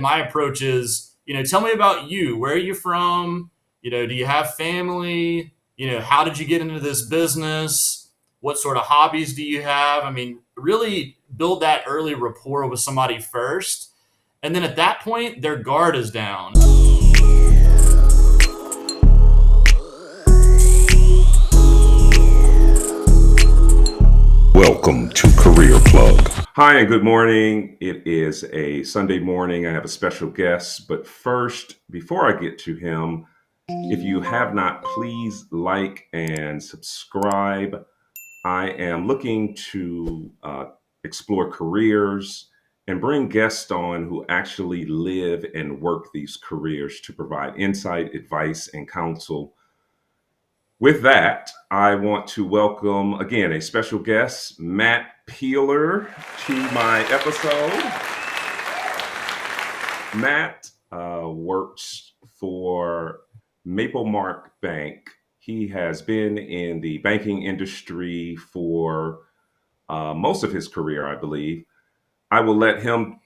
my approach is, tell me about you. Where are you from? Do you have family? How did you get into this business? What sort of hobbies do you have? I mean, really build that early rapport with somebody first. And then at that point, their guard is down. Welcome to Career Plug. Hi, and good morning. It is a Sunday morning. I have a special guest. But first, before I get to him, if you have not, please like and subscribe. I am looking to explore careers and bring guests on who actually live and work these careers to provide insight, advice, and counsel. With that, I want to welcome again a special guest, Matt Peeler, to my episode. Matt works for Maple Mark Bank. He has been in the banking industry for most of his career, I believe. I will let him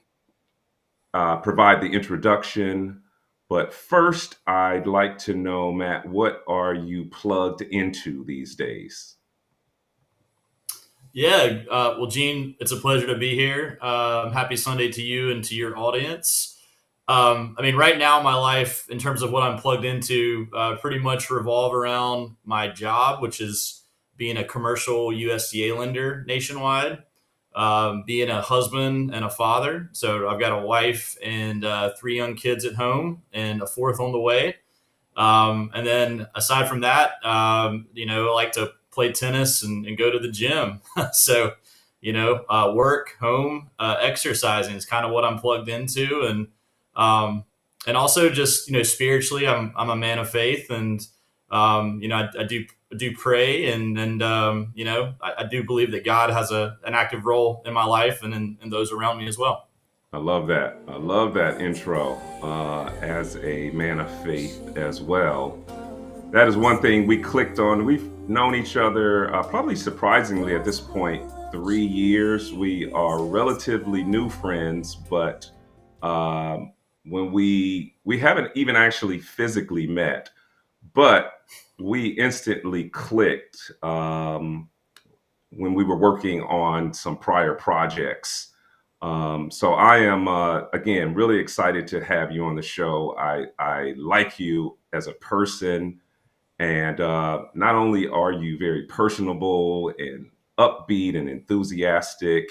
provide the introduction. But first, I'd like to know, Matt, what are you plugged into these days? Yeah, well, Gene, it's a pleasure to be here. Happy Sunday to you and to your audience. I mean, right now, my life, in terms of what I'm plugged into, pretty much revolve around my job, which is being a commercial USDA lender nationwide, being a husband and a father. So I've got a wife and three young kids at home and a fourth on the way. And then aside from that, I like to play tennis and go to the gym. So, work, home, exercising is kind of what I'm plugged into. And also just, spiritually, I'm a man of faith, and, I do pray, and I do believe that God has an active role in my life and in those around me as well. I love that. I love that intro as a man of faith as well. That is one thing we clicked on. We've known each other probably surprisingly at this point 3 years. We are relatively new friends, but when we haven't even actually physically met, but we instantly clicked when we were working on some prior projects. So I am, again, really excited to have you on the show. I like you as a person. And not only are you very personable and upbeat and enthusiastic,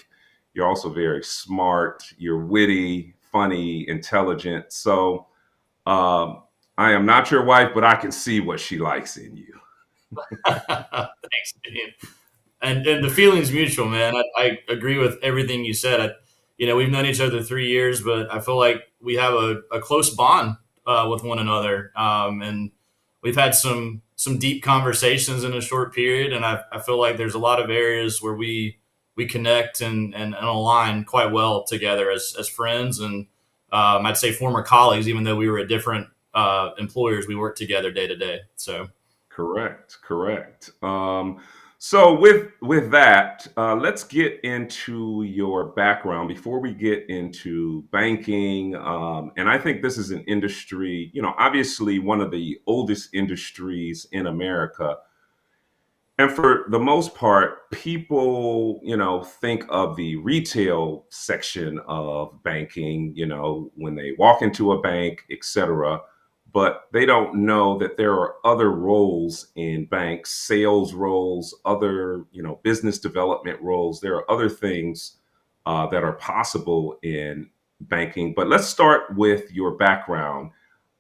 you're also very smart, you're witty, funny, intelligent. So I am not your wife, but I can see what she likes in you. Thanks, Dean. And the feeling's mutual, man. I agree with everything you said. We've known each other 3 years, but I feel like we have a close bond with one another, and we've had some deep conversations in a short period, and I feel like there's a lot of areas where we connect and align quite well together as friends, and I'd say former colleagues, even though we were at different employers, we worked together day to day. So. Correct. So with that, let's get into your background before we get into banking. And I think this is an industry, obviously one of the oldest industries in America. And for the most part, people, think of the retail section of banking, when they walk into a bank, et cetera. But they don't know that there are other roles in banks, sales roles, other, business development roles. There are other things that are possible in banking. But let's start with your background.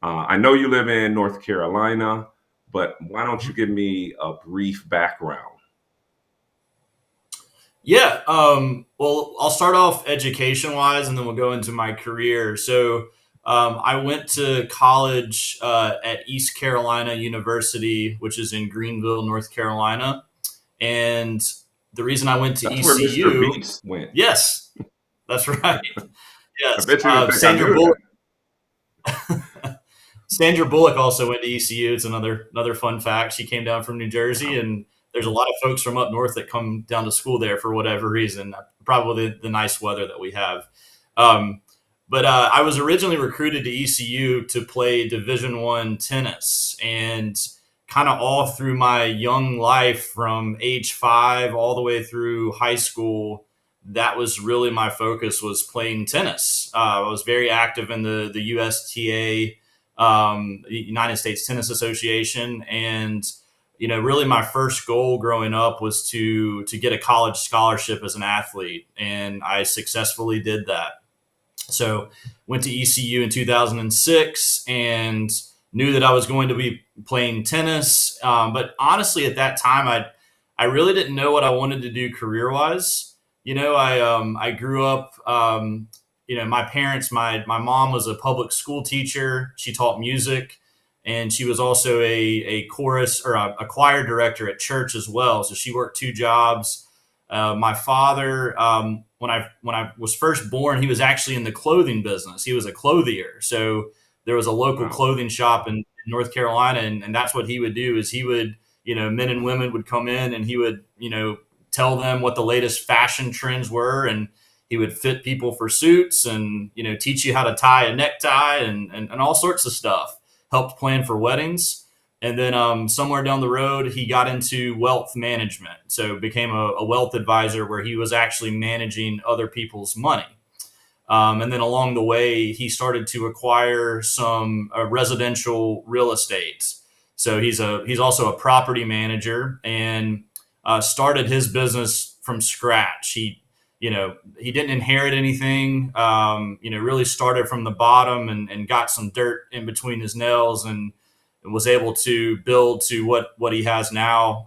I know you live in North Carolina, but why don't you give me a brief background? Yeah. Well, I'll start off education wise and then we'll go into my career. So I went to college at East Carolina University, which is in Greenville, North Carolina. And the reason I went to That's where Mr. ECU, Beast went. yes, that's right. I Yes. bet you didn't think I Sandra knew that. Bullock. Sandra Bullock also went to ECU. It's another fun fact. She came down from New Jersey, Wow. and there's a lot of folks from up north that come down to school there for whatever reason. Probably the nice weather that we have. Um, But I was originally recruited to ECU to play Division I tennis, and kind of all through my young life, from age 5 all the way through high school, that was really my focus, was playing tennis. I was very active in the USTA, United States Tennis Association, and really my first goal growing up was to get a college scholarship as an athlete, and I successfully did that. So went to ECU in 2006 and knew that I was going to be playing tennis. But honestly, at that time, I really didn't know what I wanted to do career wise. I grew up. My parents, my mom was a public school teacher. She taught music, and she was also a chorus or a choir director at church as well. So she worked 2 jobs. My father, when I was first born, he was actually in the clothing business. He was a clothier. So there was a local Wow. clothing shop in North Carolina, and that's what he would do. Is he would, men and women would come in, and he would, tell them what the latest fashion trends were, and he would fit people for suits, and teach you how to tie a necktie, and all sorts of stuff. Helped plan for weddings. And then somewhere down the road, he got into wealth management. So became a wealth advisor, where he was actually managing other people's money. And then along the way, he started to acquire some residential real estate. So he's also a property manager, and started his business from scratch. He didn't inherit anything. Really started from the bottom, and got some dirt in between his nails, and was able to build to what he has now.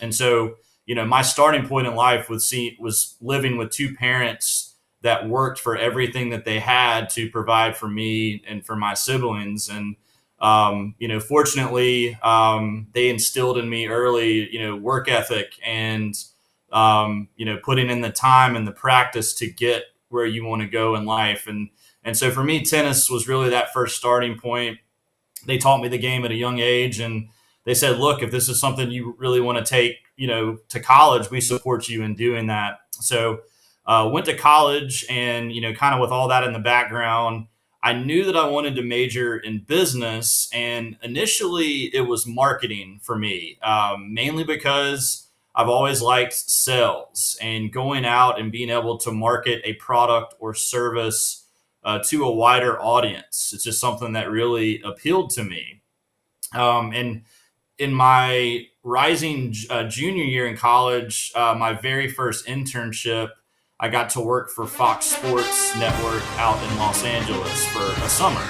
And so, my starting point in life was living with 2 parents that worked for everything that they had to provide for me and for my siblings. And, fortunately, they instilled in me early, work ethic, and, putting in the time and the practice to get where you want to go in life. And so for me, tennis was really that first starting point. They taught me the game at a young age, and they said, look, if this is something you really want to take, to college, we support you in doing that. So went to college, and, kind of with all that in the background, I knew that I wanted to major in business. And initially it was marketing for me, mainly because I've always liked sales and going out and being able to market a product or service to a wider audience. It's just something that really appealed to me. And in my rising junior year in college, my very first internship, I got to work for Fox Sports Network out in Los Angeles for a summer.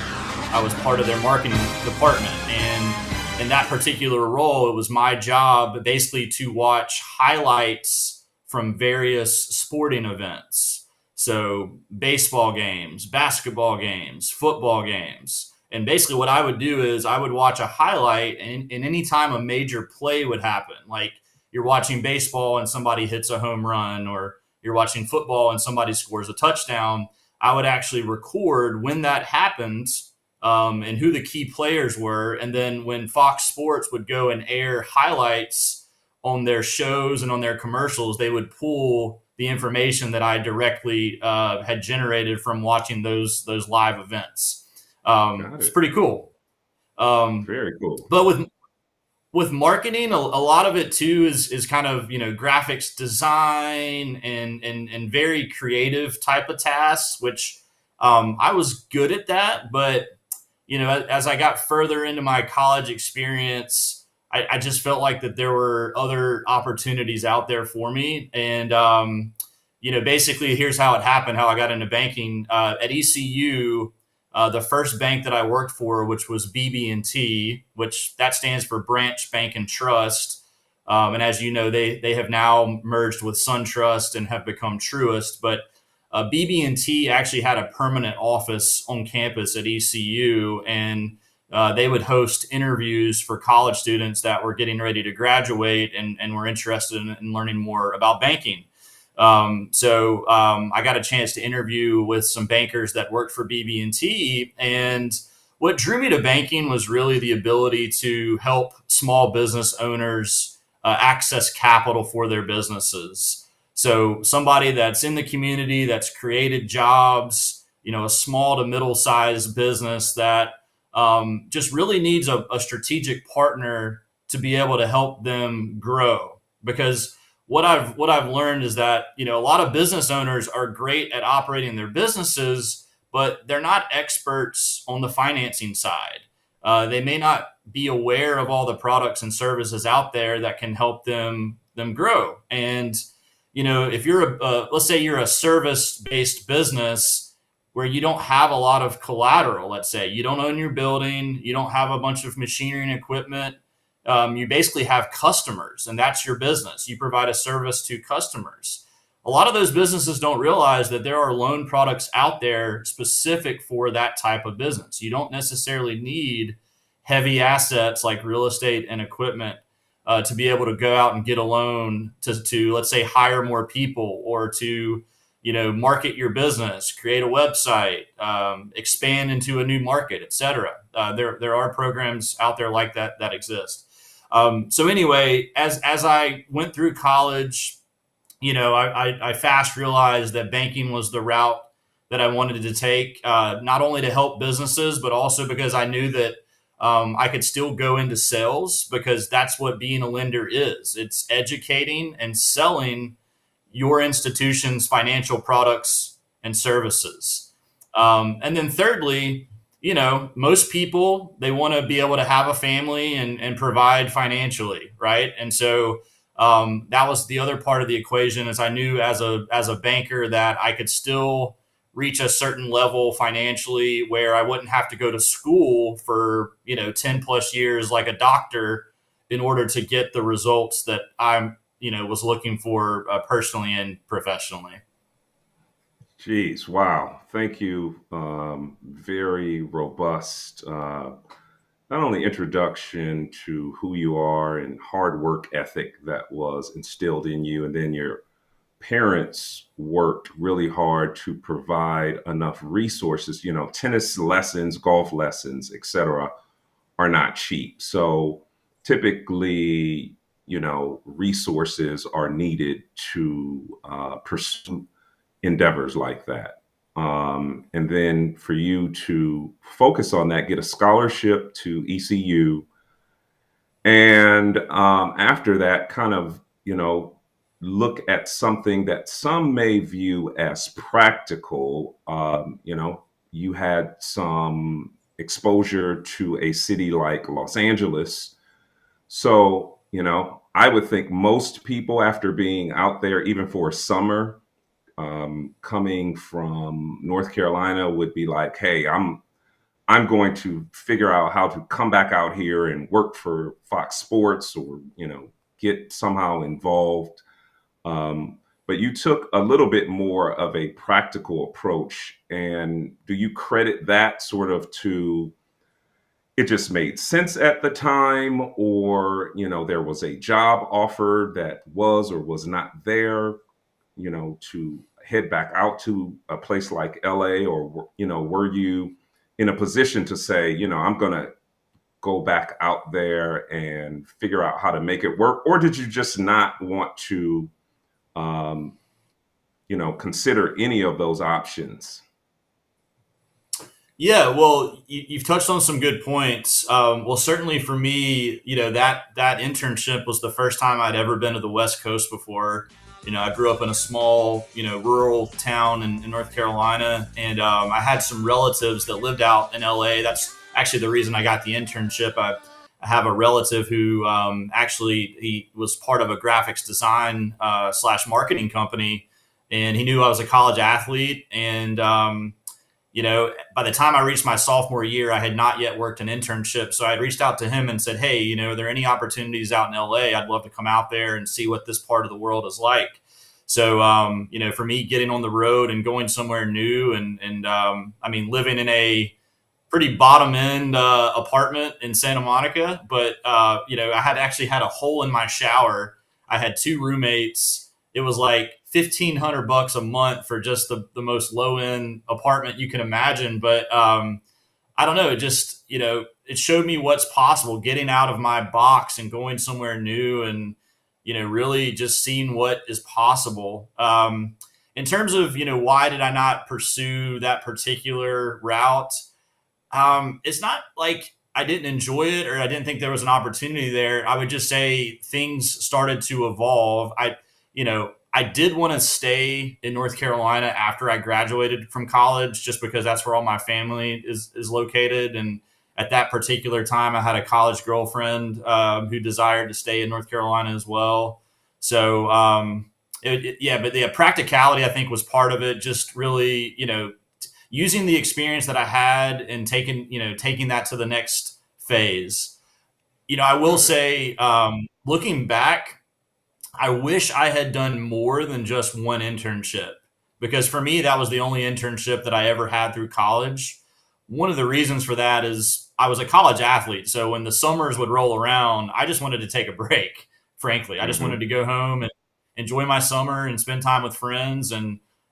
I was part of their marketing department. And in that particular role, it was my job basically to watch highlights from various sporting events. So baseball games, basketball games, football games. And basically what I would do is I would watch a highlight, and any time a major play would happen, like you're watching baseball and somebody hits a home run, or you're watching football and somebody scores a touchdown, I would actually record when that happened, and who the key players were. And then when Fox Sports would go and air highlights on their shows and on their commercials, they would pull the information that I directly had generated from watching those live events. Got It's it. pretty cool. Um, Very cool. but with marketing, a lot of it too is kind of graphics design and very creative type of tasks, which I was good at that. But as I got further into my college experience, I just felt like that there were other opportunities out there for me. And basically, here's how it happened, how I got into banking at ECU. The first bank that I worked for, which was BB&T, which that stands for Branch Bank and Trust. And as you know, they have now merged with SunTrust and have become Truist. But BB&T actually had a permanent office on campus at ECU, and they would host interviews for college students that were getting ready to graduate and were interested in learning more about banking. So I got a chance to interview with some bankers that worked for BB&T, and what drew me to banking was really the ability to help small business owners access capital for their businesses. So somebody that's in the community, that's created jobs, a small to middle sized business that just really needs a strategic partner to be able to help them grow. Because what I've learned is that a lot of business owners are great at operating their businesses, but they're not experts on the financing side. They may not be aware of all the products and services out there that can help them grow. And if you're let's say you're a service based business where you don't have a lot of collateral, let's say you don't own your building, you don't have a bunch of machinery and equipment, you basically have customers, and that's your business. You provide a service to customers. A lot of those businesses don't realize that there are loan products out there specific for that type of business. You don't necessarily need heavy assets like real estate and equipment to be able to go out and get a loan to let's say hire more people, or to market your business, create a website, expand into a new market, etc. There are programs out there like that exist. So anyway, as I went through college, I fast realized that banking was the route that I wanted to take, not only to help businesses, but also because I knew that I could still go into sales, because that's what being a lender is. It's educating and selling your institution's financial products and services. And then thirdly, most people, they want to be able to have a family and provide financially, right? And so that was the other part of the equation, is I knew as a banker that I could still reach a certain level financially where I wouldn't have to go to school for 10 plus years like a doctor in order to get the results that I'm was looking for personally and professionally. Geez, wow. Thank you. Very robust, not only introduction to who you are and hard work ethic that was instilled in you, and then your parents worked really hard to provide enough resources. Tennis lessons, golf lessons, etc., are not cheap. So typically, resources are needed to pursue endeavors like that. And then for you to focus on that, get a scholarship to ECU, and after that, kind of, look at something that some may view as practical. You had some exposure to a city like Los Angeles. So, I would think most people, after being out there, even for a summer, coming from North Carolina, would be like, "Hey, I'm going to figure out how to come back out here and work for Fox Sports, or get somehow involved." But you took a little bit more of a practical approach, and do you credit that sort of to it just made sense at the time, or there was a job offer that was or was not there, to head back out to a place like LA, or were you in a position to say, I'm going to go back out there and figure out how to make it work, or did you just not want to, consider any of those options? Yeah, well, you've touched on some good points. Well, certainly for me, that internship was the first time I'd ever been to the West Coast before. I grew up in a small, rural town in North Carolina, and I had some relatives that lived out in LA. That's actually the reason I got the internship. I have a relative who actually he was part of a graphics design slash marketing company, and he knew I was a college athlete, and by the time I reached my sophomore year, I had not yet worked an internship. So I had reached out to him and said, "Hey, are there any opportunities out in LA? I'd love to come out there and see what this part of the world is like." So, for me, getting on the road and going somewhere new, and living in a pretty bottom end apartment in Santa Monica, but I had actually had a hole in my shower. I had two roommates. It was like $1,500 a month for just the most low end apartment you can imagine. But I don't know. It just it showed me what's possible, getting out of my box and going somewhere new, and really just seeing what is possible. in terms of, why did I not pursue that particular route? It's not like I didn't enjoy it or I didn't think there was an opportunity there. I would just say things started to evolve. I did want to stay in North Carolina after I graduated from college, just because that's where all my family is located. And at that particular time, I had a college girlfriend who desired to stay in North Carolina as well. So, yeah, but the practicality, I think, was part of it. Just really, using the experience that I had and taking that to the next phase. I will Right. say, looking back, I wish I had done more than just one internship, because for me, that was the only internship that I ever had through college. One of the reasons for that is I was a college athlete. So when the summers would roll around, I just wanted to take a break, frankly. I just wanted Hmm. to go home and enjoy my summer and spend time with friends.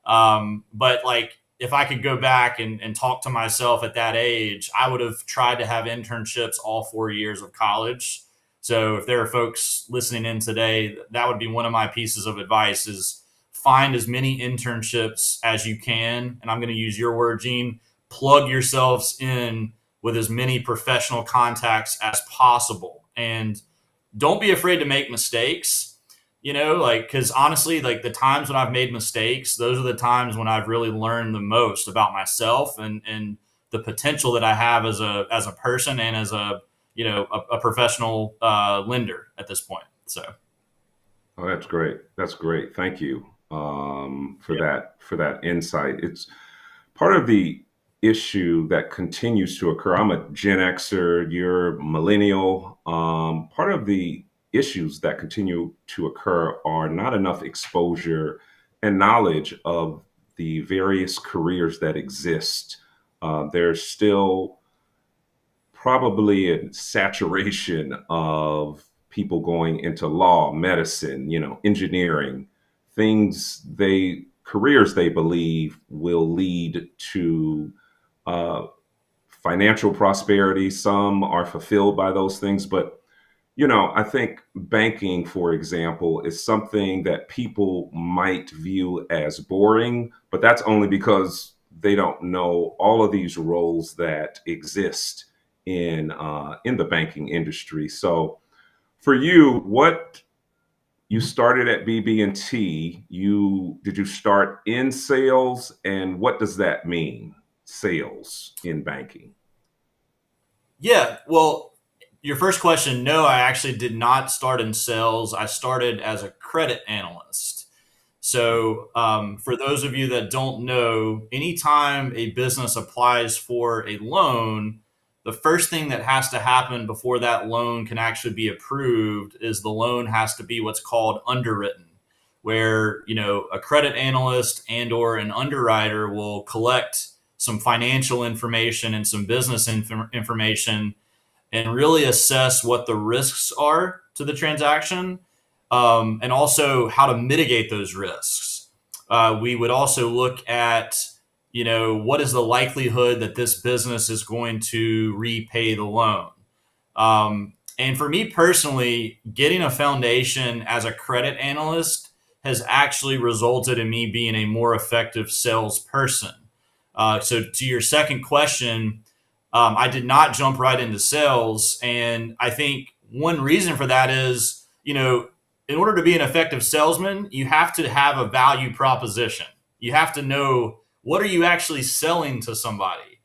But like, if I could go back and talk to myself at that age, I would have tried to have internships all 4 years of college. So if there are folks listening in today, that would be one of my pieces of advice: is find as many internships as you can. And I'm going to use your word, Gene, plug yourselves in with as many professional contacts as possible. And don't be afraid to make mistakes, like, because honestly, like, the times when I've made mistakes, those are the times when I've really learned the most about myself and the potential that I have as a person and as a professional lender at this point. So Oh, that's great. That's great. Thank you for yeah. that insight. It's part of the issue that continues to occur. I'm a Gen Xer, you're millennial. Part of the issues that continue to occur are not enough exposure and knowledge of the various careers that exist. There's still probably a saturation of people going into law, medicine, engineering, things careers they believe will lead to uh, financial prosperity. Some are fulfilled by those things, but I think banking, for example, is something that people might view as boring, but that's only because they don't know all of these roles that exist in the banking industry. So, for you, what you started at BB&T, you start in sales, and what does that mean? Sales in banking. Yeah, well, your first question, no, I actually did not start in sales. I started as a credit analyst. So, for those of you that don't know, anytime a business applies for a loan, the first thing that has to happen before that loan can actually be approved is the loan has to be what's called underwritten, where a credit analyst and or an underwriter will collect some financial information and some business information and really assess what the risks are to the transaction, and also how to mitigate those risks. We would also look at, what is the likelihood that this business is going to repay the loan. And for me personally, getting a foundation as a credit analyst has actually resulted in me being a more effective salesperson. So, to your second question, I did not jump right into sales. And I think one reason for that is, in order to be an effective salesman, you have to have a value proposition. You have to know, what are you actually selling to somebody?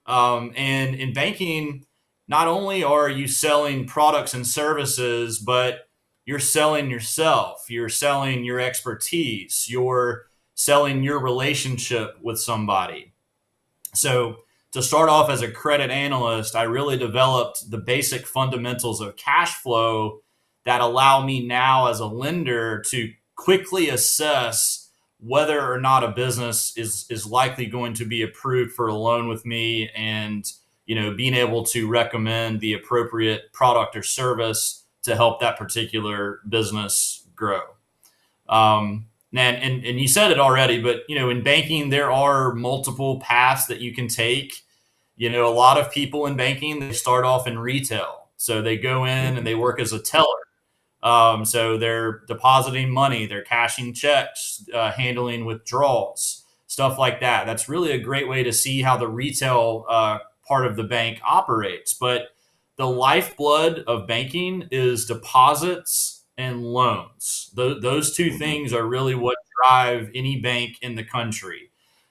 And in banking, not only are you selling products and services, but you're selling yourself, you're selling your expertise, you're selling your relationship with somebody. So, to start off as a credit analyst, I really developed the basic fundamentals of cash flow that allow me now as a lender to quickly assess whether or not a business is likely going to be approved for a loan with me, and being able to recommend the appropriate product or service to help that particular business grow. And you said it already, but in banking there are multiple paths that you can take. A lot of people in banking, they start off in retail, so they go in and Hmm. they work as a teller. So they're depositing money, they're cashing checks, handling withdrawals, stuff like that. That's really a great way to see how the retail part of the bank operates. But the lifeblood of banking is deposits and loans. Those two Hmm. things are really what drive any bank in the country.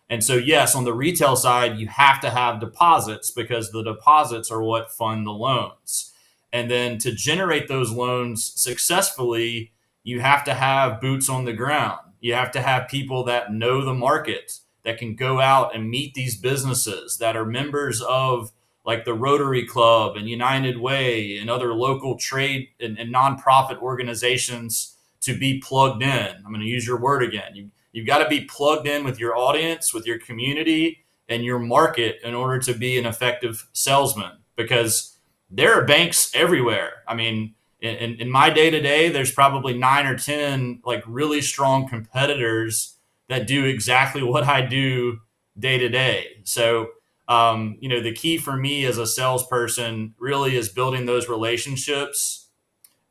And so, yes, on the retail side, you have to have deposits because the deposits are what fund the loans. And then to generate those loans successfully, you have to have boots on the ground. You have to have people that know the market, that can go out and meet these businesses, that are members of like the Rotary Club and United Way and other local trade and nonprofit organizations to be plugged in. I'm going to use your word again. You've got to be plugged in with your audience, with your community, and your market in order to be an effective salesman because there are banks everywhere. I mean, in my day to day, there's probably 9 or 10 like really strong competitors that do exactly what I do day to day. So, the key for me as a salesperson really is building those relationships,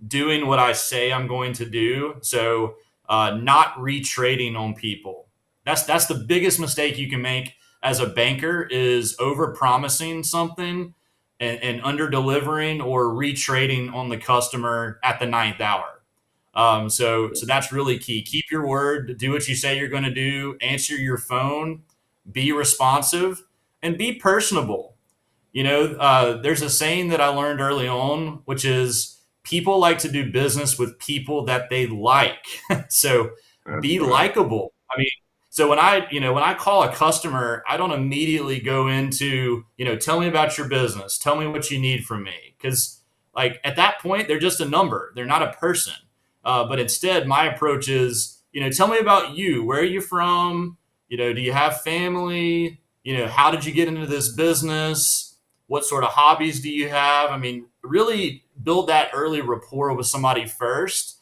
doing what I say I'm going to do. So, not retrading on people. That's the biggest mistake you can make as a banker is over promising something and under delivering or retrading on the customer at the ninth hour. So that's really key. Keep your word. Do what you say you're going to do. Answer your phone. Be responsive and be personable. There's a saying that I learned early on, which is people like to do business with people that they like. So That's be right. likable. I mean, so when I call a customer, I don't immediately go into, tell me about your business, tell me what you need from me, because like at that point they're just a number, they're not a person. But instead, my approach is, tell me about you. Where are you from? Do you have family? How did you get into this business? What sort of hobbies do you have? I mean, really build that early rapport with somebody first.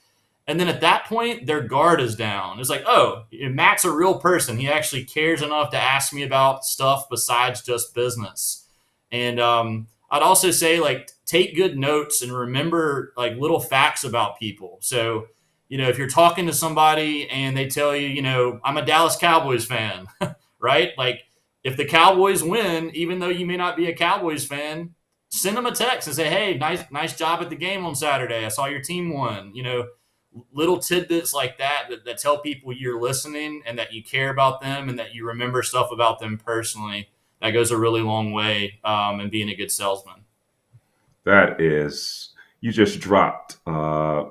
And then at that point, their guard is down. It's like, oh, Matt's a real person. He actually cares enough to ask me about stuff besides just business. And I'd also say, like, take good notes and remember, like, little facts about people. So, if you're talking to somebody and they tell you, I'm a Dallas Cowboys fan, right? Like, if the Cowboys win, even though you may not be a Cowboys fan, send them a text and say, "Hey, nice job at the game on Saturday. I saw your team won." Little tidbits like that tell people you're listening and that you care about them and that you remember stuff about them personally. That goes a really long way in being a good salesman. That is, you just dropped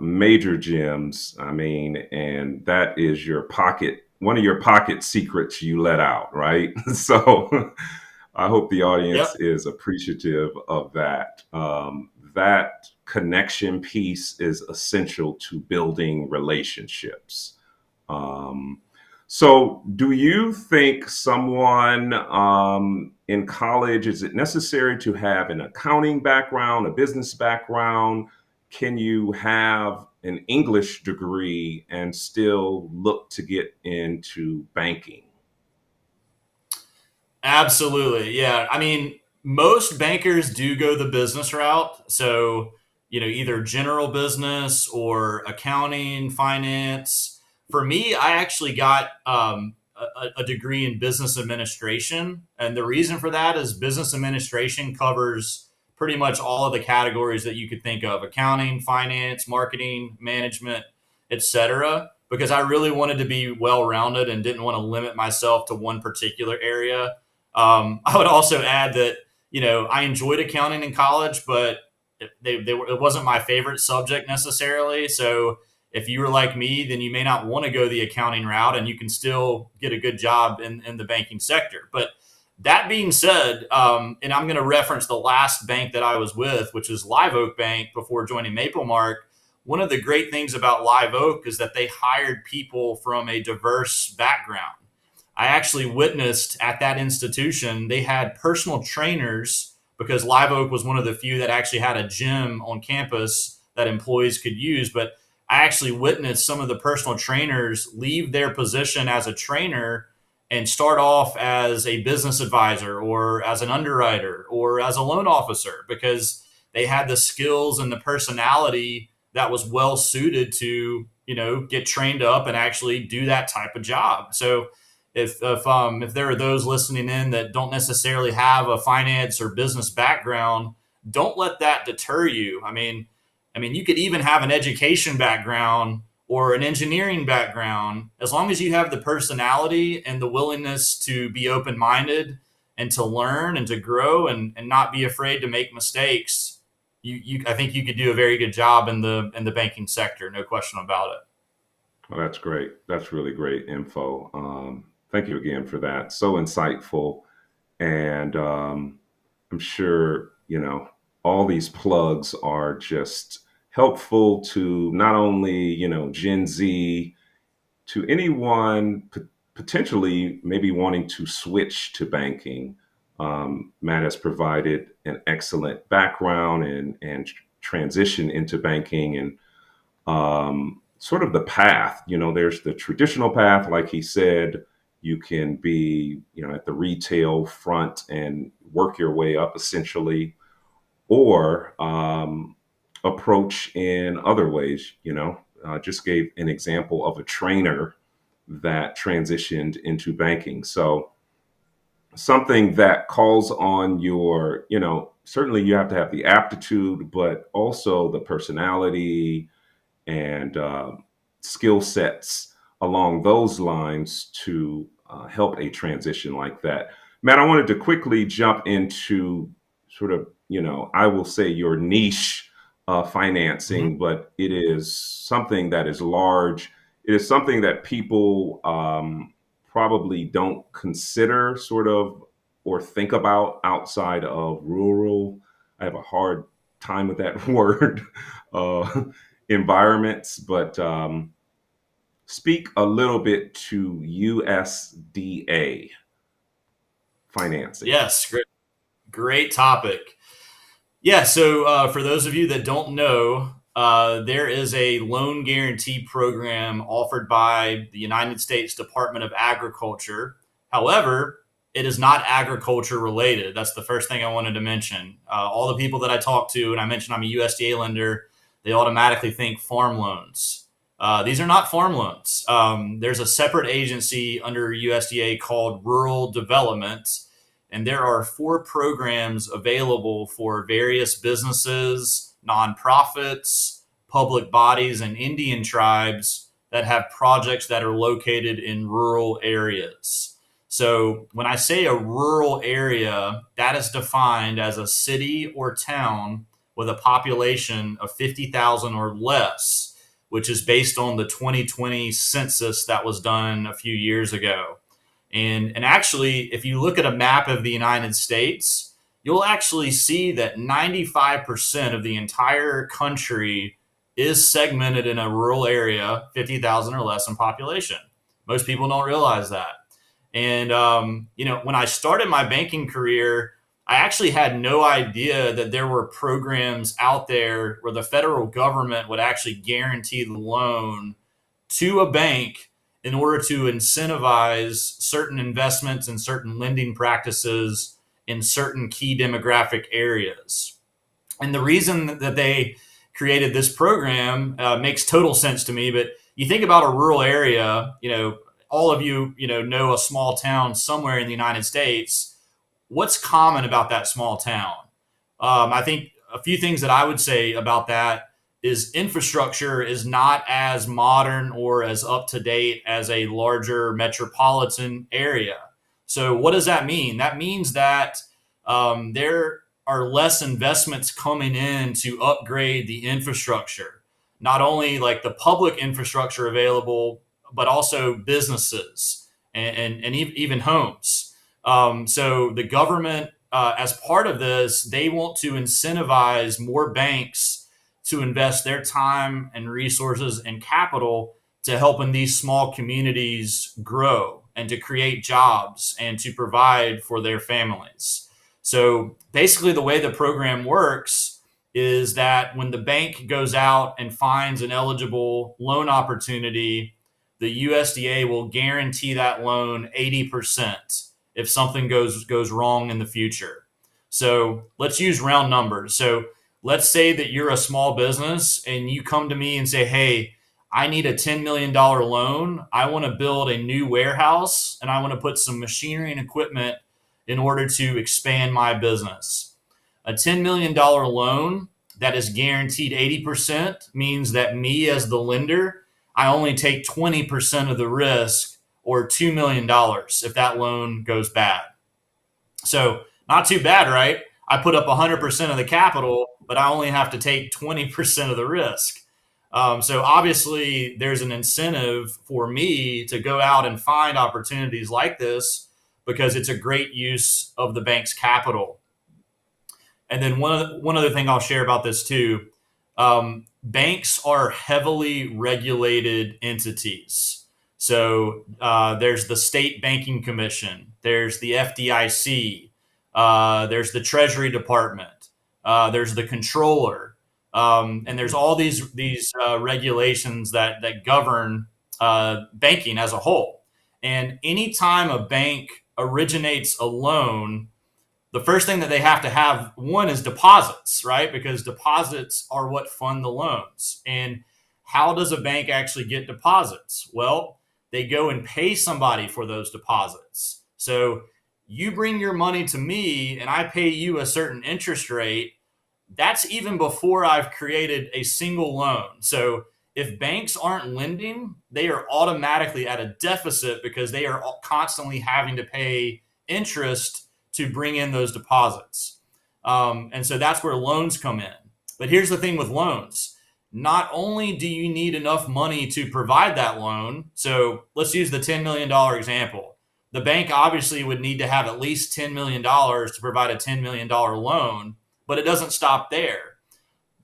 major gems. I mean, and that is your pocket, one of your pocket secrets you let out, right? So I hope the audience Yep. is appreciative of that. That connection piece is essential to building relationships. Um, so, do you think someone in college, is it necessary to have an accounting background, a business background? Can you have an English degree and still look to get into banking? Absolutely. Yeah. I mean, most bankers do go the business route. So, either general business or accounting, finance. For me, I actually got a degree in business administration. And the reason for that is business administration covers pretty much all of the categories that you could think of: accounting, finance, marketing, management, etc. Because I really wanted to be well rounded and didn't want to limit myself to one particular area. I would also add that I enjoyed accounting in college, but it wasn't my favorite subject necessarily. So if you were like me, then you may not want to go the accounting route, and you can still get a good job in the banking sector. But that being said, and I'm going to reference the last bank that I was with, which is Live Oak Bank before joining Maple Mark. One of the great things about Live Oak is that they hired people from a diverse background. I actually witnessed at that institution, they had personal trainers because Live Oak was one of the few that actually had a gym on campus that employees could use. But I actually witnessed some of the personal trainers leave their position as a trainer and start off as a business advisor or as an underwriter or as a loan officer because they had the skills and the personality that was well suited to, get trained up and actually do that type of job. So if there are those listening in that don't necessarily have a finance or business background, don't let that deter you. I mean, you could even have an education background or an engineering background. As long as you have the personality and the willingness to be open minded and to learn and to grow and not be afraid to make mistakes, I think you could do a very good job in the banking sector, no question about it. Well, that's great. That's really great info. Thank you again for that. So insightful. And I'm sure, all these plugs are just helpful to not only, Gen Z, to anyone potentially maybe wanting to switch to banking. Matt has provided an excellent background and transition into banking and sort of the path. There's the traditional path, like he said. You can be, at the retail front and work your way up essentially, or approach in other ways. Just gave an example of a trainer that transitioned into banking. So something that calls on your, certainly you have to have the aptitude, but also the personality and skill sets along those lines to help a transition like that. Matt, I wanted to quickly jump into sort of, I will say your niche financing, Mhm. but it is something that is large. It is something that people probably don't consider sort of or think about outside of rural. I have a hard time with that word. Environments, but speak a little bit to USDA financing. Yes, great topic. Yeah, so for those of you that don't know, there is a loan guarantee program offered by the United States Department of Agriculture. However, it is not agriculture related. That's the first thing I wanted to mention. All the people that I talk to, and I mentioned I'm a USDA lender, they automatically think farm loans. These are not farm loans. There's a separate agency under USDA called Rural Development, and there are four programs available for various businesses, nonprofits, public bodies, and Indian tribes that have projects that are located in rural areas. So, when I say a rural area, that is defined as a city or town with a population of 50,000 or less, which is based on the 2020 census that was done a few years ago. And actually, if you look at a map of the United States, you'll actually see that 95% of the entire country is segmented in a rural area, 50,000 or less in population. Most people don't realize that. And, when I started my banking career, I actually had no idea that there were programs out there where the federal government would actually guarantee the loan to a bank in order to incentivize certain investments and certain lending practices in certain key demographic areas. And the reason that they created this program makes total sense to me. But you think about a rural area, all of you, know a small town somewhere in the United States. What's common about that small town? I think a few things that I would say about that is infrastructure is not as modern or as up to date as a larger metropolitan area. So, what does that mean? That means that there are less investments coming in to upgrade the infrastructure, not only like the public infrastructure available, but also businesses and even homes. So the government, as part of this, they want to incentivize more banks to invest their time and resources and capital to helping these small communities grow and to create jobs and to provide for their families. So basically, the way the program works is that when the bank goes out and finds an eligible loan opportunity, the USDA will guarantee that loan 80% if something goes wrong in the future. So let's use round numbers. So let's say that you're a small business and you come to me and say, hey, I need a $10 million loan. I want to build a new warehouse and I want to put some machinery and equipment in order to expand my business. A $10 million loan that is guaranteed 80% means that me as the lender, I only take 20% of the risk, or $2 million if that loan goes bad. So not too bad, right? I put up 100% of the capital, but I only have to take 20% of the risk. So obviously, there's an incentive for me to go out and find opportunities like this because it's a great use of the bank's capital. And then one other thing I'll share about this too, banks are heavily regulated entities. So there's the State Banking Commission, there's the FDIC, there's the Treasury Department, there's the Controller, and there's all these regulations that govern banking as a whole. And anytime a bank originates a loan, the first thing that they have to have, one, is deposits, right? Because deposits are what fund the loans. And how does a bank actually get deposits? Well, they go and pay somebody for those deposits. So you bring your money to me and I pay you a certain interest rate. That's even before I've created a single loan. So if banks aren't lending, they are automatically at a deficit because they are constantly having to pay interest to bring in those deposits. And so that's where loans come in. But here's the thing with loans. Not only do you need enough money to provide that loan, so let's use the $10 million example. The bank obviously would need to have at least $10 million to provide a $10 million loan, but it doesn't stop there.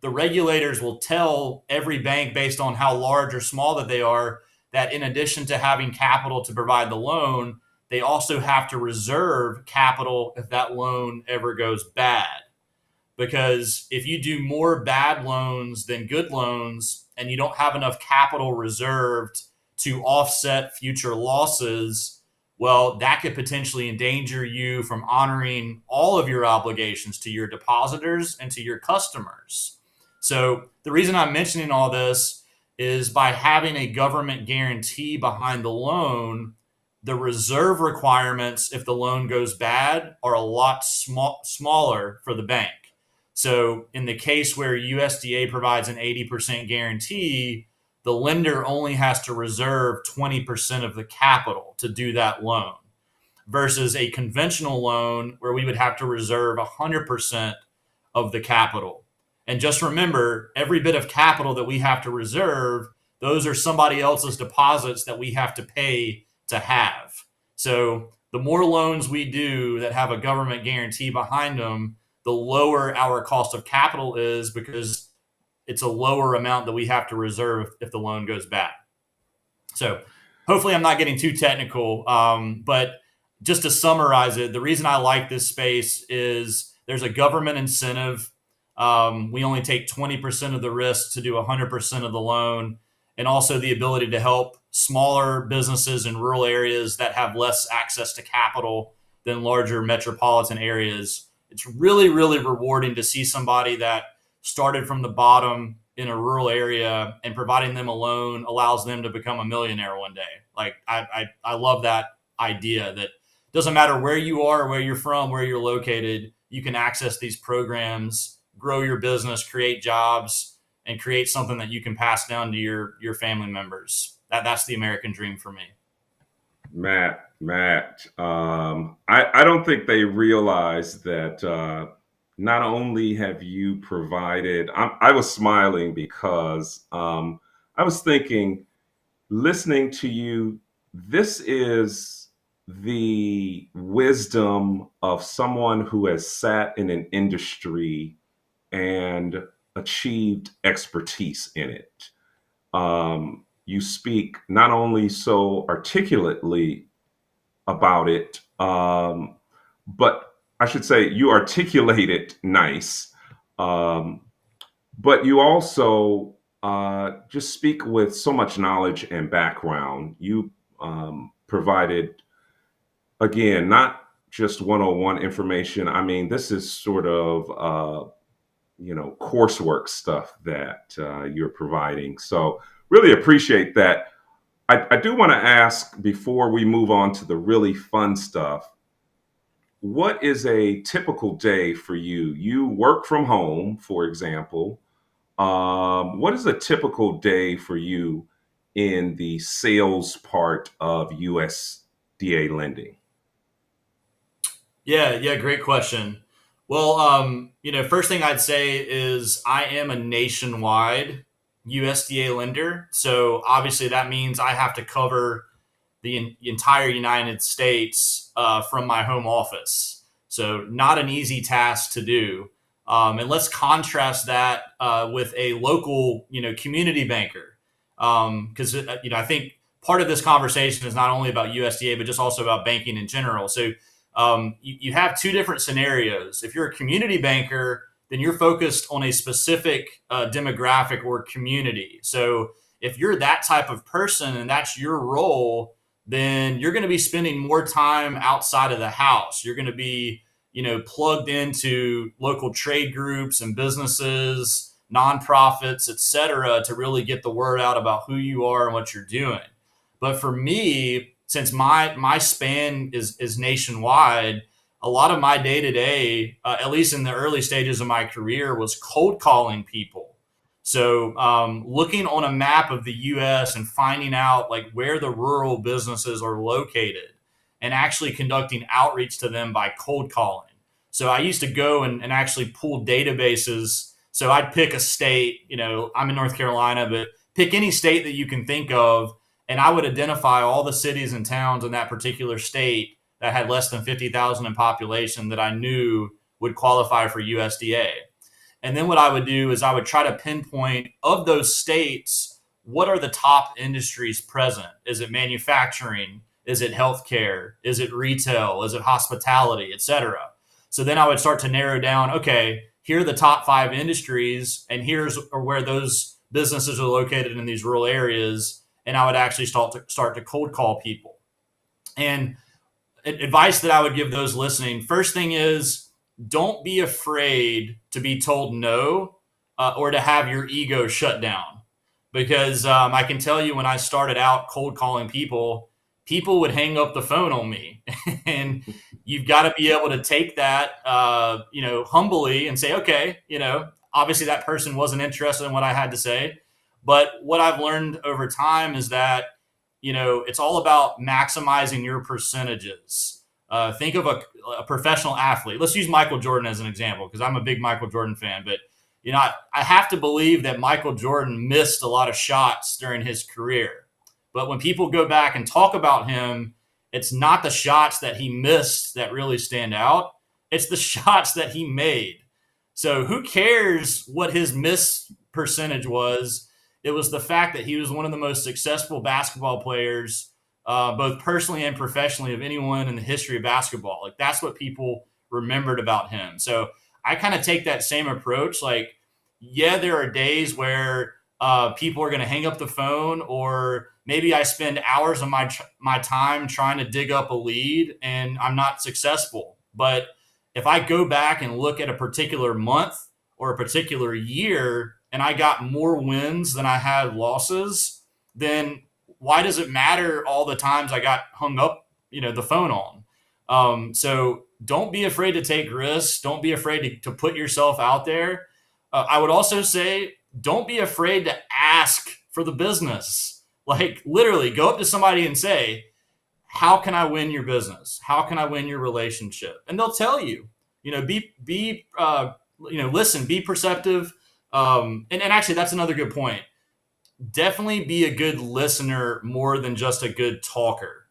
The regulators will tell every bank, based on how large or small that they are, that in addition to having capital to provide the loan, they also have to reserve capital if that loan ever goes bad. Because if you do more bad loans than good loans and you don't have enough capital reserved to offset future losses, well, that could potentially endanger you from honoring all of your obligations to your depositors and to your customers. So the reason I'm mentioning all this is by having a government guarantee behind the loan, the reserve requirements, if the loan goes bad, are a lot smaller for the bank. So in the case where USDA provides an 80% guarantee, the lender only has to reserve 20% of the capital to do that loan, versus a conventional loan where we would have to reserve 100% of the capital. And just remember, every bit of capital that we have to reserve, those are somebody else's deposits that we have to pay to have. So the more loans we do that have a government guarantee behind them, the lower our cost of capital is, because it's a lower amount that we have to reserve if the loan goes bad. So hopefully I'm not getting too technical, but just to summarize it, the reason I like this space is there's a government incentive. We only take 20% of the risk to do 100% of the loan, and also the ability to help smaller businesses in rural areas that have less access to capital than larger metropolitan areas. It's really, really rewarding to see somebody that started from the bottom in a rural area, and providing them a loan allows them to become a millionaire one day. Like I love that idea that doesn't matter where you are, where you're from, where you're located, you can access these programs, grow your business, create jobs, and create something that you can pass down to your family members. That's the American dream for me. Matt, I don't think they realize that not only have you provided, I was smiling because I was thinking, listening to you, this is the wisdom of someone who has sat in an industry and achieved expertise in it. You speak not only so articulately about it, but I should say you articulate it nice, um, but you also just speak with so much knowledge and background. You provided, again, not just 101 information. I mean, this is sort of coursework stuff that you're providing. So really appreciate that. I do want to ask before we move on to the really fun stuff, what is a typical day for you? You work from home, for example. What is a typical day for you in the sales part of USDA lending? Yeah, great question. Well, first thing I'd say is I am a nationwide USDA lender. So obviously that means I have to cover the entire United States from my home office. So not an easy task to do. And let's contrast that with a local, community banker, because I think part of this conversation is not only about USDA but just also about banking in general. So you have two different scenarios. If you're a community banker, then you're focused on a specific demographic or community. So if you're that type of person and that's your role, then you're going to be spending more time outside of the house. You're going to be, plugged into local trade groups and businesses, nonprofits, et cetera, to really get the word out about who you are and what you're doing. But for me, since my span is nationwide, a lot of my day to day, at least in the early stages of my career, was cold calling people. So looking on a map of the U.S. and finding out like where the rural businesses are located, and actually conducting outreach to them by cold calling. So I used to go and actually pull databases. So I'd pick a state. I'm in North Carolina, but pick any state that you can think of, and I would identify all the cities and towns in that particular state that had less than 50,000 in population that I knew would qualify for USDA. And then what I would do is I would try to pinpoint of those states, what are the top industries present? Is it manufacturing? Is it healthcare? Is it retail? Is it hospitality, et cetera? So then I would start to narrow down, okay, here are the top 5 industries, and here's where those businesses are located in these rural areas. And I would actually start to cold call people. And advice that I would give those listening, first thing is don't be afraid to be told no, or to have your ego shut down. Because I can tell you when I started out cold calling people, people would hang up the phone on me. And you've got to be able to take that, humbly and say, okay, obviously that person wasn't interested in what I had to say. But what I've learned over time is that, it's all about maximizing your percentages. Think of a professional athlete. Let's use Michael Jordan as an example because I'm a big Michael Jordan fan. But I have to believe that Michael Jordan missed a lot of shots during his career. But when people go back and talk about him, it's not the shots that he missed that really stand out. It's the shots that he made. So who cares what his miss percentage was? It was the fact that he was one of the most successful basketball players, both personally and professionally, of anyone in the history of basketball. Like that's what people remembered about him. So I kind of take that same approach. Like, yeah, there are days where people are going to hang up the phone, or maybe I spend hours of my time trying to dig up a lead and I'm not successful. But if I go back and look at a particular month or a particular year and I got more wins than I had losses, then why does it matter all the times I got hung up, the phone on? So don't be afraid to take risks. Don't be afraid to put yourself out there. I would also say, don't be afraid to ask for the business. Like literally go up to somebody and say, how can I win your business? How can I win your relationship? And they'll tell you, listen, be perceptive. And actually that's another good point. Definitely be a good listener more than just a good talker.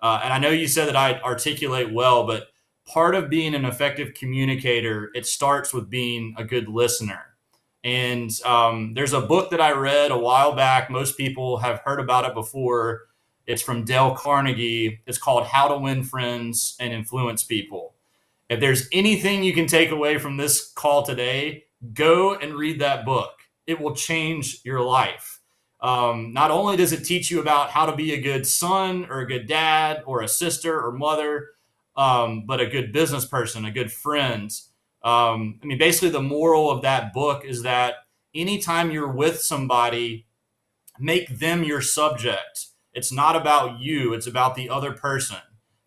And I know you said that I articulate well, but part of being an effective communicator, it starts with being a good listener. And there's a book that I read a while back. Most people have heard about it before. It's from Dale Carnegie. It's called How to Win Friends and Influence People. If there's anything you can take away from this call today, go and read that book. It will change your life. Not only does it teach you about how to be a good son or a good dad or a sister or mother, but a good business person, a good friend. I mean, basically, the moral of that book is that anytime you're with somebody, make them your subject. It's not about you, it's about the other person.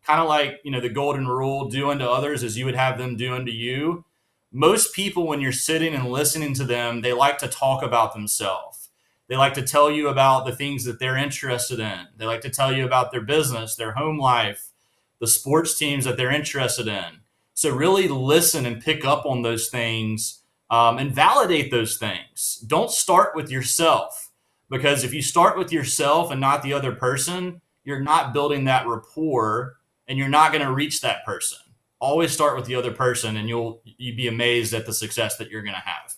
Kind of like, the golden rule, do unto others as you would have them do unto you. Most people, when you're sitting and listening to them, they like to talk about themselves. They like to tell you about the things that they're interested in. They like to tell you about their business, their home life, the sports teams that they're interested in. So really listen and pick up on those things, and validate those things. Don't start with yourself, because if you start with yourself and not the other person, you're not building that rapport and you're not going to reach that person. Always start with the other person, and you'd be amazed at the success that you're going to have.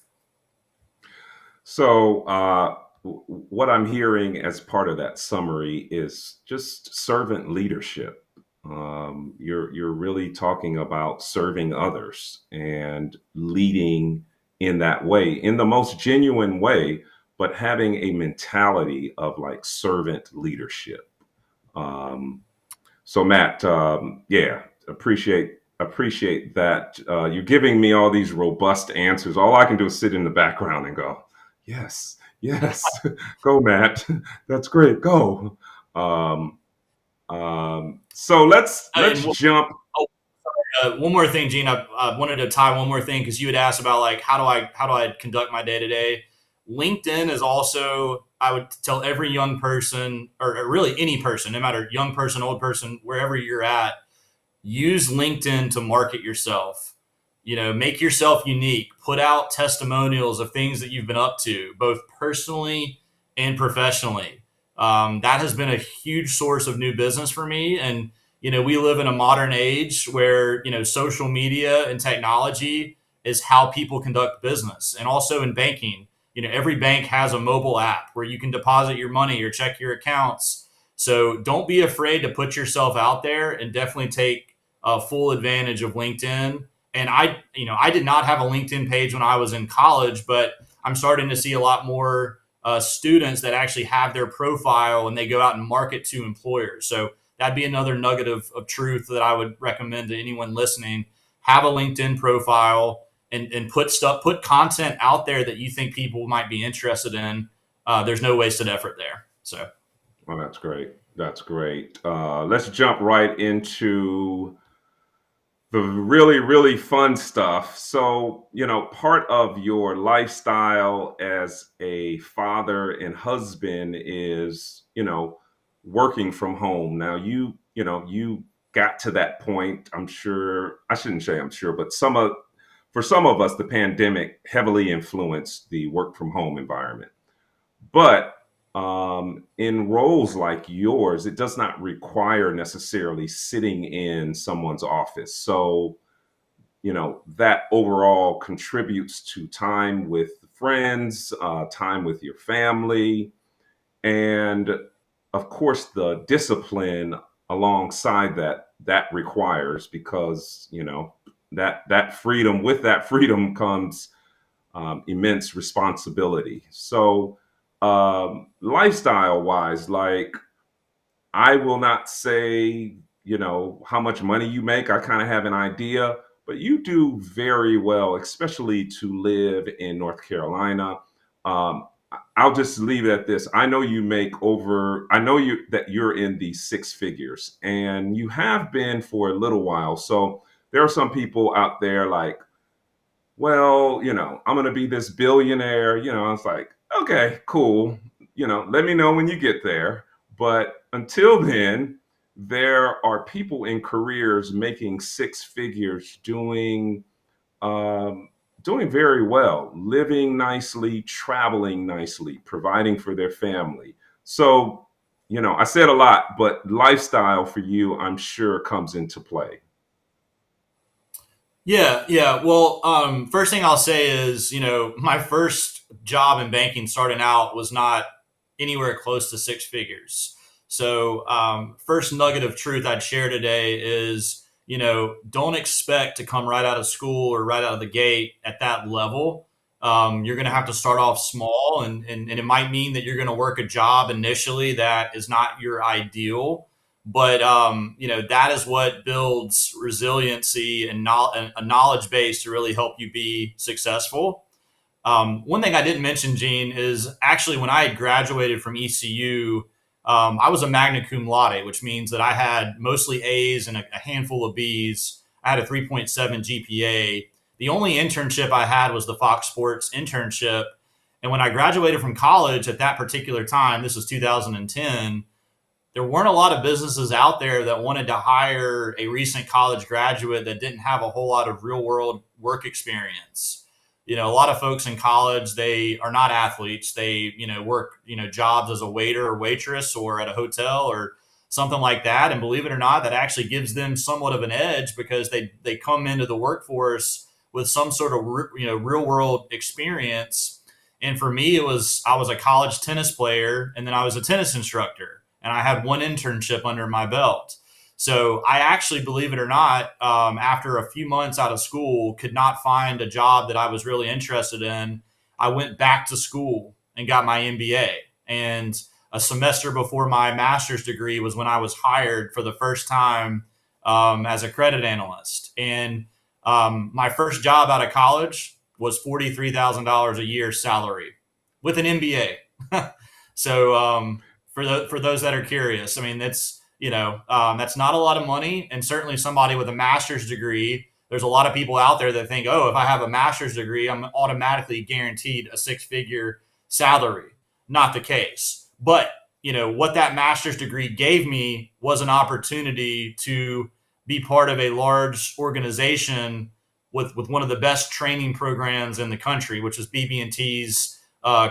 So, what I'm hearing as part of that summary is just servant leadership. You're really talking about serving others and leading in that way, in the most genuine way, but having a mentality of like servant leadership. Um, so, Matt, yeah, appreciate that. You're giving me all these robust answers. All I can do is sit in the background and go, yes, yes, go, Matt. That's great. Go. Um, so let's And jump. one more thing, Gene. I wanted to tie one more thing, because you had asked about like how do I conduct my day to day. LinkedIn is also, I would tell every young person, or really any person, no matter young person, old person, wherever you're at, use LinkedIn to market yourself. Make yourself unique. Put out testimonials of things that you've been up to, both personally and professionally. That has been a huge source of new business for me. And we live in a modern age where social media and technology is how people conduct business, and also in banking. Every bank has a mobile app where you can deposit your money or check your accounts. So don't be afraid to put yourself out there, and definitely take full advantage of LinkedIn. And I did not have a LinkedIn page when I was in college, but I'm starting to see a lot more students that actually have their profile and they go out and market to employers. So that'd be another nugget of truth that I would recommend to anyone listening. Have a LinkedIn profile, and put content out there that you think people might be interested in. There's no wasted effort there. So. Oh, that's great. That's great. Let's jump right into the really, really fun stuff. So, part of your lifestyle as a father and husband is, working from home. Now, you got to that point. I'm sure, I shouldn't say I'm sure, but for some of us, the pandemic heavily influenced the work from home environment. But in roles like yours, it does not require necessarily sitting in someone's office. So, that overall contributes to time with friends, time with your family, and of course, the discipline alongside that requires, because, that freedom, with that freedom comes immense responsibility. So, lifestyle wise, like, I will not say, how much money you make. I kind of have an idea, but you do very well, especially to live in North Carolina. I'll just leave it at this. I know that you're in the six figures, and you have been for a little while. So there are some people out there like, well, I'm going to be this billionaire. I was like, okay, cool. Let me know when you get there. But until then, there are people in careers making six figures, um, doing very well, living nicely, traveling nicely, providing for their family. So, I said a lot, but lifestyle for you, I'm sure, comes into play. Yeah, yeah. Well, first thing I'll say is, my first job in banking starting out was not anywhere close to six figures. So, first nugget of truth I'd share today is, don't expect to come right out of school or right out of the gate at that level. You're going to have to start off small, and it might mean that you're going to work a job initially that is not your ideal. But that is what builds resiliency and a knowledge base to really help you be successful. One thing I didn't mention, Gene, is actually when I had graduated from ECU, I was a magna cum laude, which means that I had mostly A's and a handful of B's. I had a 3.7 GPA. The only internship I had was the Fox Sports internship. And when I graduated from college at that particular time, this was 2010, there weren't a lot of businesses out there that wanted to hire a recent college graduate that didn't have a whole lot of real world work experience. A lot of folks in college, they are not athletes. They, work, jobs as a waiter or waitress or at a hotel or something like that. And believe it or not, that actually gives them somewhat of an edge because they come into the workforce with some sort of, real world experience. And for me, I was a college tennis player and then I was a tennis instructor and I had one internship under my belt. So I actually, believe it or not, after a few months out of school, could not find a job that I was really interested in. I went back to school and got my MBA. And a semester before my master's degree was when I was hired for the first time as a credit analyst. And my first job out of college was $43,000 a year salary with an MBA. So for those that are curious, I mean that's not a lot of money, and certainly somebody with a master's degree. There's a lot of people out there that think, oh, if I have a master's degree, I'm automatically guaranteed a six-figure salary. Not the case, but what that master's degree gave me was an opportunity to be part of a large organization with one of the best training programs in the country, which is BB&T's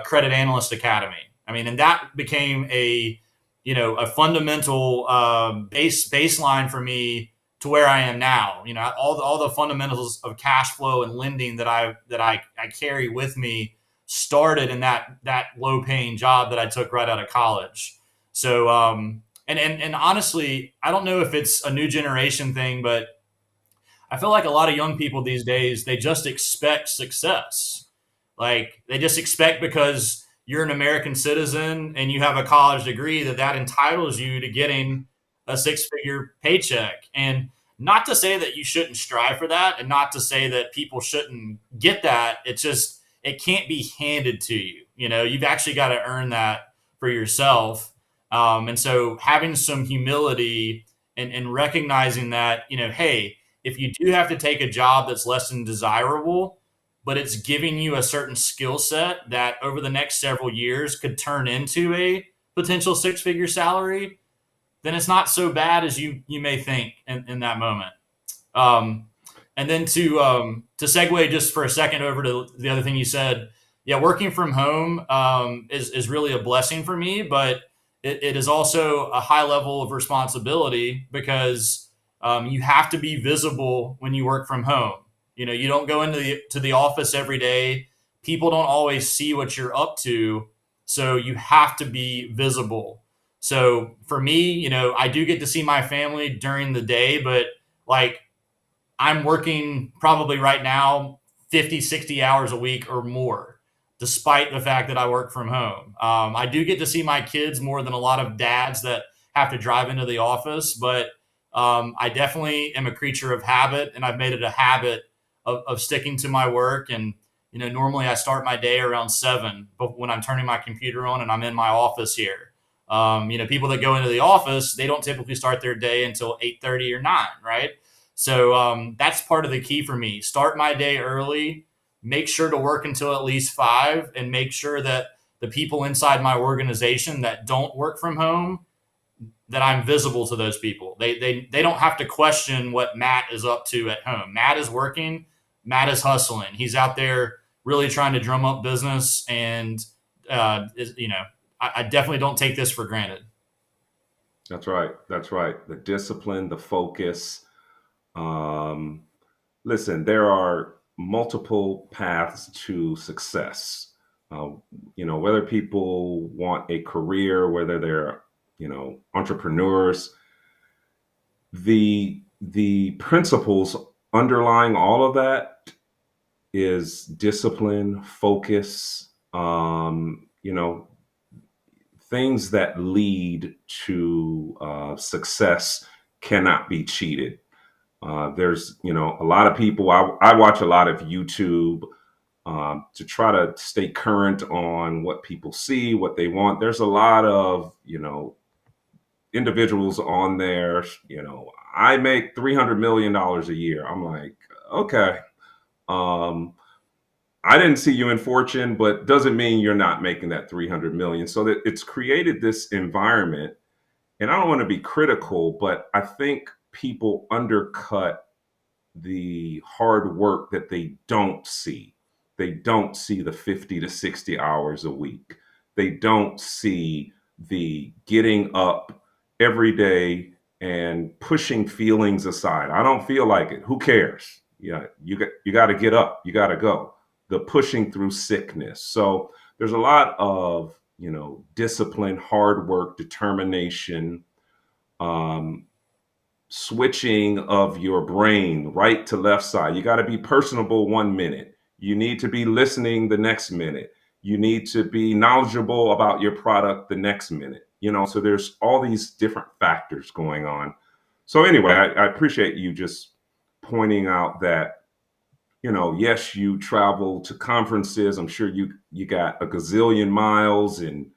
Credit Analyst Academy. I mean, and that became a fundamental baseline for me to where I am now. All the fundamentals of cash flow and lending that I carry with me started in that low paying job that I took right out of college. So and honestly, I don't know if it's a new generation thing, but I feel like a lot of young people these days, they just expect success. Like they just expect because you're an American citizen and you have a college degree that entitles you to getting a six-figure paycheck. And not to say that you shouldn't strive for that and not to say that people shouldn't get that. It's just it can't be handed to you. You've actually got to earn that for yourself. And so having some humility and recognizing that, hey, if you do have to take a job that's less than desirable, but it's giving you a certain skill set that over the next several years could turn into a potential six-figure salary, then it's not so bad as you may think in that moment. Um, and then to segue just for a second over to the other thing you said, yeah, working from home is really a blessing for me, but it is also a high level of responsibility because you have to be visible when you work from home. You don't go into the office every day. People don't always see what you're up to, so you have to be visible. So for me, I do get to see my family during the day, but like I'm working probably right now 50, 60 hours a week or more, despite the fact that I work from home. I do get to see my kids more than a lot of dads that have to drive into the office, but I definitely am a creature of habit, and I've made it a habit of sticking to my work. And normally I start my day around 7, but when I'm turning my computer on and I'm in my office here, people that go into the office, they don't typically start their day until 8:30 or 9, right? So that's part of the key for me. Start my day early, make sure to work until at least 5, and make sure that the people inside my organization that don't work from home, that I'm visible to those people. They don't have to question what Matt is up to at home. Matt is working. Matt is hustling. He's out there really trying to drum up business, and I definitely don't take this for granted. That's right. That's right. The discipline, the focus. Um, Listen, there are multiple paths to success. Uh, whether people want a career, whether they're, entrepreneurs, the principles underlying all of that is discipline, focus. things that lead to success cannot be cheated. There's, a lot of people, I watch a lot of YouTube to try to stay current on what people see, what they want. There's a lot of, individuals on there, I make $300 million a year. I'm like, okay. Um, I didn't see you in Fortune, but doesn't mean you're not making that 300 million. So that it's created this environment, and I don't want to be critical, but I think people undercut the hard work that they don't see. They don't see the 50 to 60 hours a week. They don't see the getting up every day and pushing feelings aside. I don't feel like it. Who cares? Yeah, you got to get up. You got to go. The pushing through sickness. So there's a lot of, discipline, hard work, determination, um, switching of your brain right to left side. You got to be personable 1 minute. You need to be listening the next minute. You need to be knowledgeable about your product the next minute. So there's all these different factors going on. So anyway, I appreciate you just pointing out that, yes, you travel to conferences. I'm sure you got a gazillion miles and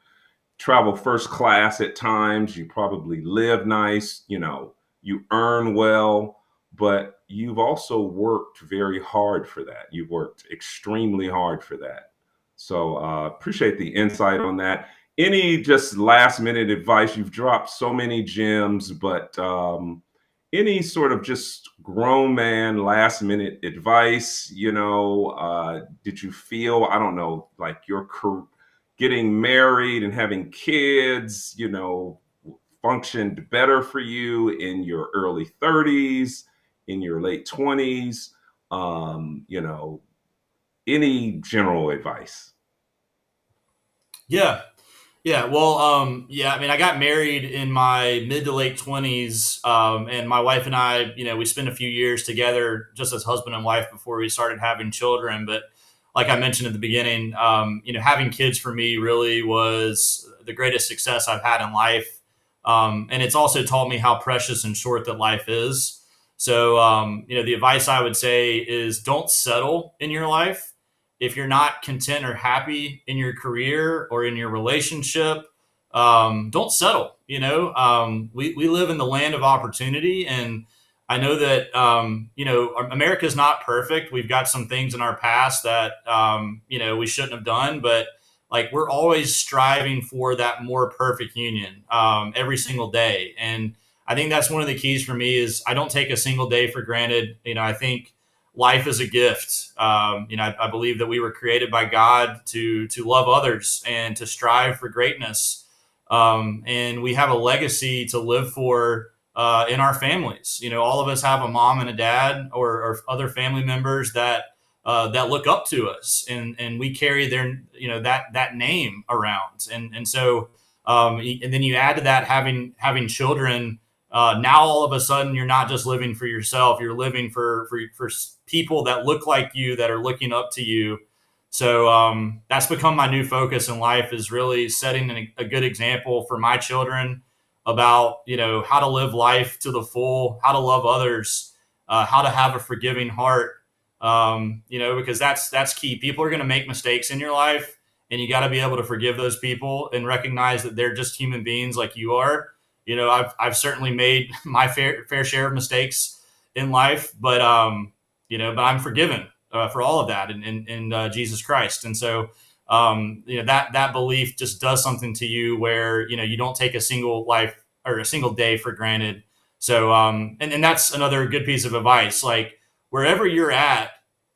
travel first class at times. You probably live nice, you earn well, but you've also worked very hard for that. You've worked extremely hard for that. So appreciate the insight on that. Any just last minute advice? You've dropped so many gems, but any sort of just grown man last minute advice? Did you feel, I don't know, like your career, getting married and having kids, functioned better for you in your early 30s, in your late 20s? Um, you know, any general advice? Yeah. Yeah, well, yeah, I mean, I got married in my mid to late 20s, and my wife and I, we spent a few years together just as husband and wife before we started having children. But like I mentioned at the beginning, having kids for me really was the greatest success I've had in life. And it's also taught me how precious and short that life is. So, the advice I would say is don't settle in your life if you're not content or happy in your career or in your relationship. Don't settle. We live in the land of opportunity, and I know that America is not perfect. We've got some things in our past that we shouldn't have done, but like we're always striving for that more perfect union every single day. And I think that's one of the keys for me is I don't take a single day for granted. I think life is a gift. I believe that we were created by God to love others and to strive for greatness. And we have a legacy to live for in our families. All of us have a mom and a dad or other family members that look up to us, and we carry their that name around. And so and then you add to that having children. Now all of a sudden you're not just living for yourself, you're living for people that look like you, that are looking up to you. So that's become my new focus in life, is really setting a good example for my children about how to live life to the full, how to love others, how to have a forgiving heart. Because that's key. People are going to make mistakes in your life, and you got to be able to forgive those people and recognize that they're just human beings like you are. I've certainly made my fair share of mistakes in life, but but I'm forgiven for all of that in Jesus Christ. And so that belief just does something to you where you don't take a single life or a single day for granted. So and that's another good piece of advice. Like wherever you're at,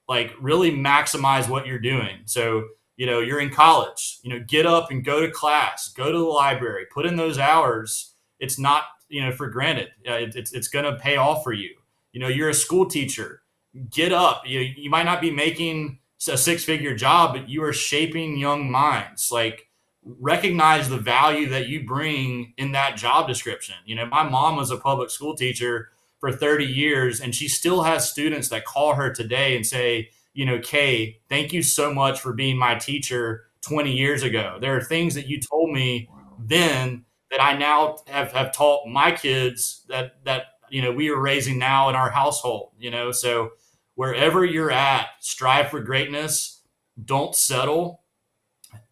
like really maximize what you're doing. So you're in college, get up and go to class, go to the library, put in those hours. It's not for granted. It's going to pay off for you. You're a school teacher, get up. You might not be making a six-figure job, but you are shaping young minds. Like recognize the value that you bring in that job description. My mom was a public school teacher for 30 years, and she still has students that call her today and say, Kay, thank you so much for being my teacher 20 years ago. There are things that you told me then that I now have taught my kids that we are raising now in our household. So wherever you're at, strive for greatness. Don't settle.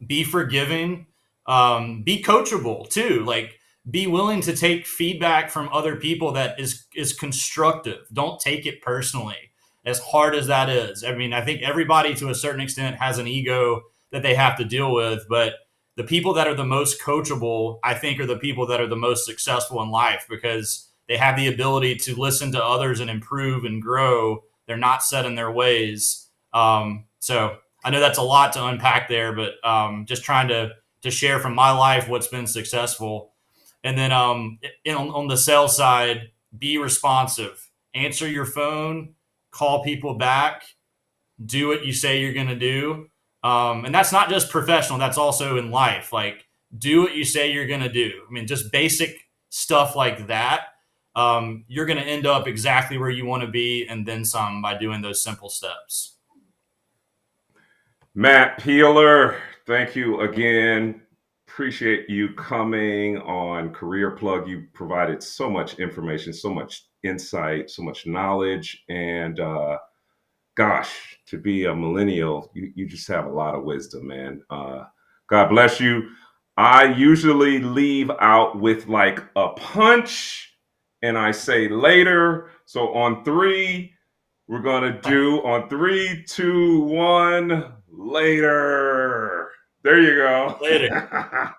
Be forgiving. Be coachable too. Like, be willing to take feedback from other people that is constructive. Don't take it personally, as hard as that is. I mean, I think everybody to a certain extent has an ego that they have to deal with, but the people that are the most coachable, I think, are the people that are the most successful in life, because they have the ability to listen to others and improve and grow. They're not set in their ways. So I know that's a lot to unpack there, but just trying to share from my life what's been successful. And then on the sales side, be responsive. Answer your phone, call people back, do what you say you're going to do. And that's not just professional, that's also in life. Like, do what you say you're going to do. I mean, just basic stuff like that. You're going to end up exactly where you want to be and then some by doing those simple steps. Matt Peeler, thank you again. Appreciate you coming on Career Plug. You provided so much information, so much insight, so much knowledge. And gosh, to be a millennial, you just have a lot of wisdom, man. God bless you. I usually leave out with like a punch and I say later. So on three, we're going to do on three, two, one, later. There you Later. go.